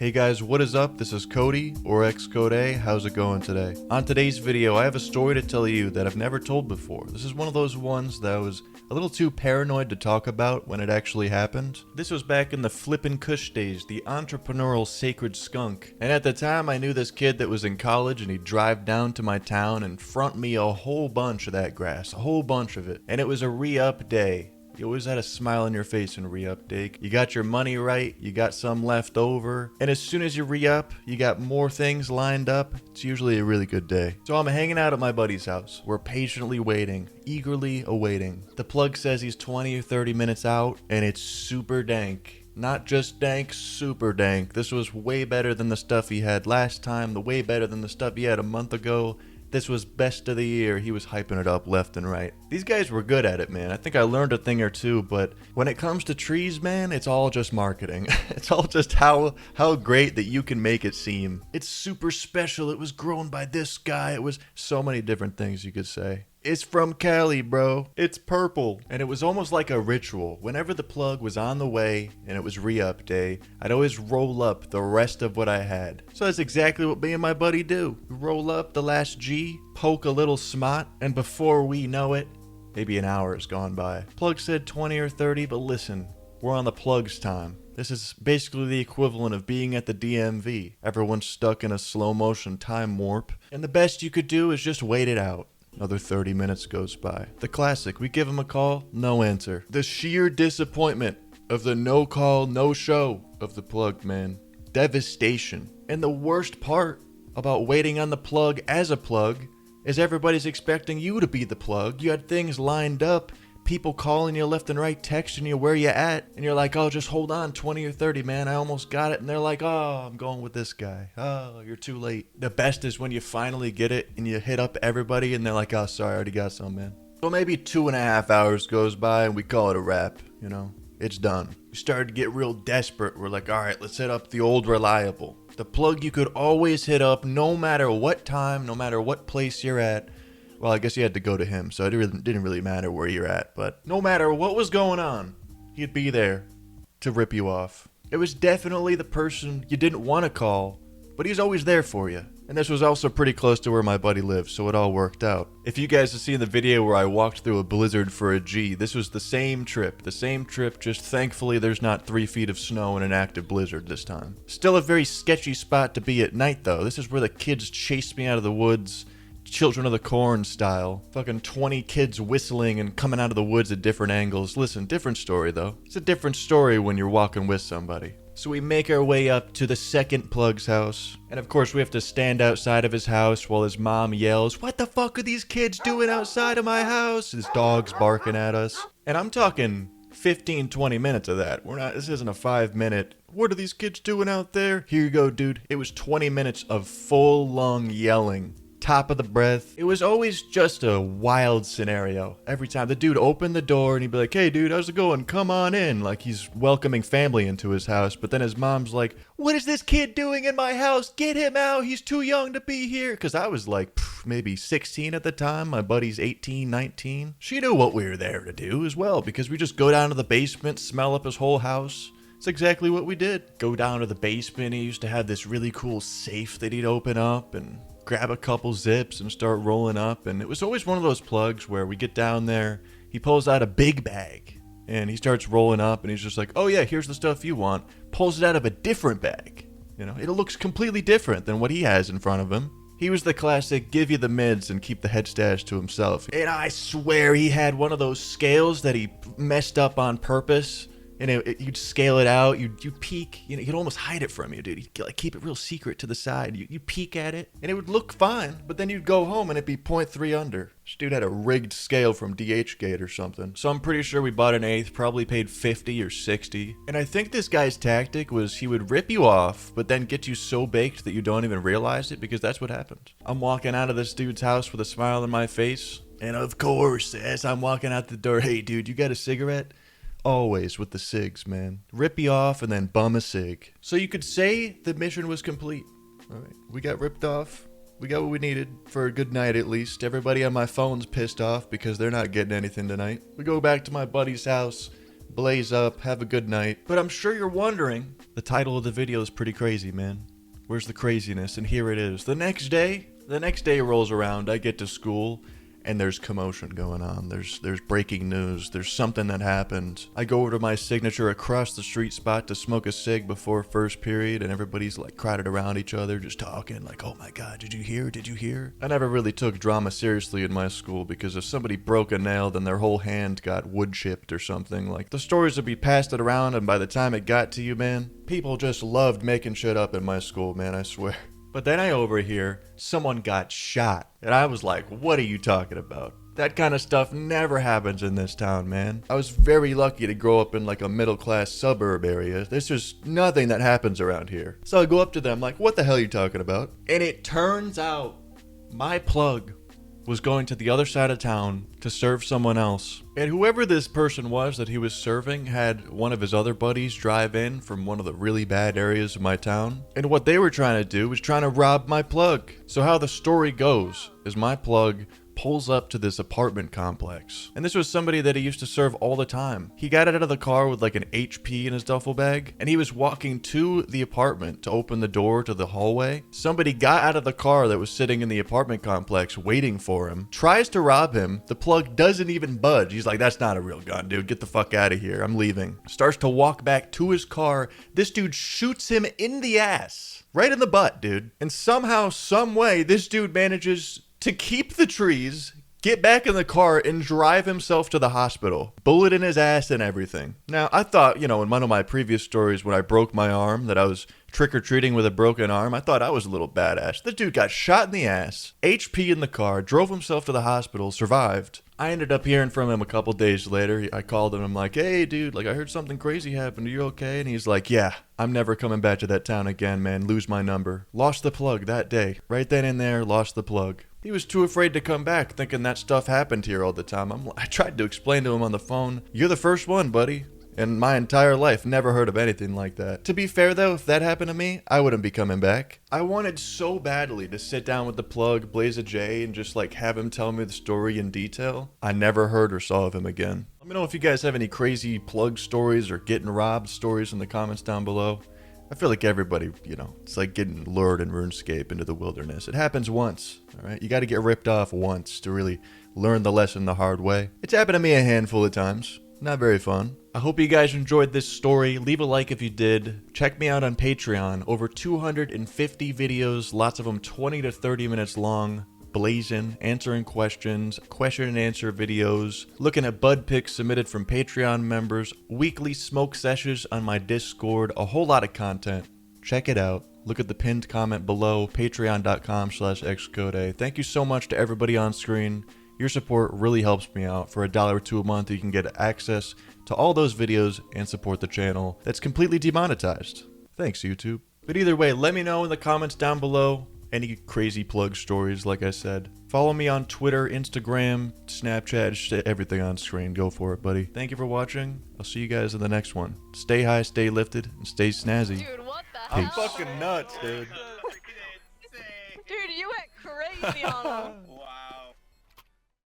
Hey guys, what is up? This is Cody, or xCodeh. How's it going today? On today's video, I have a story to tell you that I've never told before. This is one of those ones that I was a little too paranoid to talk about when it actually happened. This was back in the flippin' Kush days, the entrepreneurial sacred skunk. And at the time, I knew this kid that was in college, and he'd drive down to my town and front me a whole bunch of that grass, a whole bunch of it. And it was a re-up day. You always had a smile on your face in re-up day. You got your money right, you got some left over, and as soon as you re-up, you got more things lined up. It's usually a really good day. So I'm hanging out at my buddy's house. We're patiently waiting, eagerly awaiting. The plug says he's 20 or 30 minutes out, and it's super dank. Not just dank, super dank. This was way better than the stuff he had last time, way better than the stuff he had a month ago. This was best of the year. He was hyping it up left and right. These guys were good at it, man. I think I learned a thing or two, but when it comes to trees, man, it's all just marketing. It's all just how great that you can make it seem. It's super special. It was grown by this guy. It was so many different things you could say. It's from Cali, bro. It's purple. And it was almost like a ritual. Whenever the plug was on the way and it was re-up day, I'd always roll up the rest of what I had. So that's exactly what me and my buddy do. We roll up the last G, poke a little smot, and before we know it, maybe an hour has gone by. Plug said 20 or 30, but listen, we're on the plug's time. This is basically the equivalent of being at the DMV. Everyone's stuck in a slow motion time warp, and the best you could do is just wait it out. Another 30 minutes goes by. The classic, we give him a call, no answer. The sheer disappointment of the no call, no show of the plug, man. Devastation. And the worst part about waiting on the plug as a plug is everybody's expecting you to be the plug. You had things lined up, people calling you left and right, texting you where you at, and you're like, oh, just hold on, 20 or 30, man, I almost got it. And they're like, oh, I'm going with this guy. Oh, you're too late. The best is when you finally get it and you hit up everybody and they're like, oh, sorry, I already got some, man. So maybe 2.5 hours goes by and we call it a wrap, you know? It's done. We started to get real desperate. We're like, all right, let's hit up the old reliable. The plug you could always hit up no matter what time, no matter what place you're at. Well, I guess you had to go to him, so it didn't really matter where you're at. But no matter what was going on, he'd be there to rip you off. It was definitely the person you didn't want to call, but he's always there for you. And this was also pretty close to where my buddy lives, so it all worked out. If you guys have seen the video where I walked through a blizzard for a G, this was the same trip, just thankfully there's not 3 feet of snow in an active blizzard this time. Still a very sketchy spot to be at night, though. This is where the kids chased me out of the woods, Children of the Corn style. Fucking 20 kids whistling and coming out of the woods at different angles. Listen, different story though. It's a different story when you're walking with somebody. So we make our way up to the second plug's house. And of course we have to stand outside of his house while his mom yells, what the fuck are these kids doing outside of my house? His dog's barking at us. And I'm talking 15-20 minutes of that. This isn't a 5-minute, what are these kids doing out there? Here you go, dude. It was 20 minutes of full lung yelling. Top of the breath. It was always just a wild scenario. Every time the dude opened the door and he'd be like, hey dude, how's it going? Come on in. Like he's welcoming family into his house. But then his mom's like, what is this kid doing in my house? Get him out. He's too young to be here. Because I was like maybe 16 at the time. My buddy's 18, 19. She knew what we were there to do as well, because we just go down to the basement, smell up his whole house. It's exactly what we did. Go down to the basement. He used to have this really cool safe that he'd open up and grab a couple zips and start rolling up. And it was always one of those plugs where we get down there, he pulls out a big bag and he starts rolling up and he's just like, oh yeah, here's the stuff you want. Pulls it out of a different bag. You know, it looks completely different than what he has in front of him. He was the classic give you the mids and keep the head stash to himself. And I swear he had one of those scales that he messed up on purpose. And you'd scale it out, you'd peek, you know, you'd almost hide it from you, dude. You'd like keep it real secret to the side. You'd peek at it, and it would look fine, but then you'd go home and it'd be 0.3 under. This dude had a rigged scale from DHgate or something. So I'm pretty sure we bought an eighth, probably paid 50 or 60. And I think this guy's tactic was he would rip you off, but then get you so baked that you don't even realize it, because that's what happened. I'm walking out of this dude's house with a smile on my face, and of course, as I'm walking out the door, hey dude, you got a cigarette? Always with the cigs, man. Rip you off and then bum a cig. So you could say the mission was complete. All right, we got ripped off. We got what we needed for a good night at least. Everybody on my phone's pissed off because they're not getting anything tonight. We go back to my buddy's house. blaze up, have a good night. But I'm sure you're wondering, the title of the video is pretty crazy, man. Where's the craziness? And here it is. The next day rolls around, I get to school, and there's commotion going on. There's breaking news. There's something that happened. I go over to my signature across the street spot to smoke a cig before first period, and everybody's like crowded around each other, just talking like, oh my God, did you hear? Did you hear? I never really took drama seriously in my school because if somebody broke a nail, then their whole hand got wood chipped or something. Like, the stories would be passed it around, and by the time it got to you, man, people just loved making shit up in my school, man, I swear. But then I overhear someone got shot, and I was like, what are you talking about? That kind of stuff never happens in this town, man. I was very lucky to grow up in like a middle-class suburb area. There's just nothing that happens around here. So I go up to them like, what the hell are you talking about? And it turns out my plug was going to the other side of town to serve someone else. And whoever this person was that he was serving had one of his other buddies drive in from one of the really bad areas of my town. And what they were trying to do was trying to rob my plug. So how the story goes is my plug pulls up to this apartment complex. And this was somebody that he used to serve all the time. He got out of the car with like an HP in his duffel bag, and he was walking to the apartment to open the door to the hallway. Somebody got out of the car that was sitting in the apartment complex waiting for him, tries to rob him. The plug doesn't even budge. He's like, that's not a real gun, dude. Get the fuck out of here. I'm leaving. Starts to walk back to his car. This dude shoots him in the ass. Right in the butt, dude. And somehow, some way, this dude manages to keep the trees, get back in the car, and drive himself to the hospital. Bullet in his ass and everything. Now, I thought, in one of my previous stories when I broke my arm, that I was trick-or-treating with a broken arm. I thought I was a little badass. This dude got shot in the ass, HP in the car, drove himself to the hospital, survived. I ended up hearing from him a couple days later. I called him. I'm like, hey, dude, like I heard something crazy happened. Are you okay? And he's like, yeah, I'm never coming back to that town again, man. Lose my number. Lost the plug that day. Right then and there, lost the plug. He was too afraid to come back, thinking that stuff happened here all the time. I tried to explain to him on the phone, you're the first one, buddy. In my entire life, never heard of anything like that. To be fair though, if that happened to me, I wouldn't be coming back. I wanted so badly to sit down with the plug, blaze a J, and just like have him tell me the story in detail. I never heard or saw of him again. Let me know if you guys have any crazy plug stories or getting robbed stories in the comments down below. I feel like everybody, it's like getting lured in RuneScape into the wilderness. It happens once, alright? You gotta get ripped off once to really learn the lesson the hard way. It's happened to me a handful of times. Not very fun. I hope you guys enjoyed this story. Leave a like if you did. Check me out on Patreon. Over 250 videos, lots of them 20 to 30 minutes long. Blazing, answering questions, question and answer videos, looking at bud pics submitted from Patreon members, weekly smoke sessions on my Discord, a whole lot of content. Check it out. Look at the pinned comment below, patreon.com/xCodeh. Thank you so much to everybody on screen. Your support really helps me out. For $1 or $2 a month, you can get access to all those videos and support the channel that's completely demonetized. Thanks, YouTube. But either way, let me know in the comments down below any crazy plug stories, like I said. Follow me on Twitter, Instagram, Snapchat, everything on screen. Go for it, buddy. Thank you for watching. I'll see you guys in the next one. Stay high, stay lifted, and stay snazzy. Dude, what the I'm hell? fucking nuts, dude. Dude, you went crazy on him.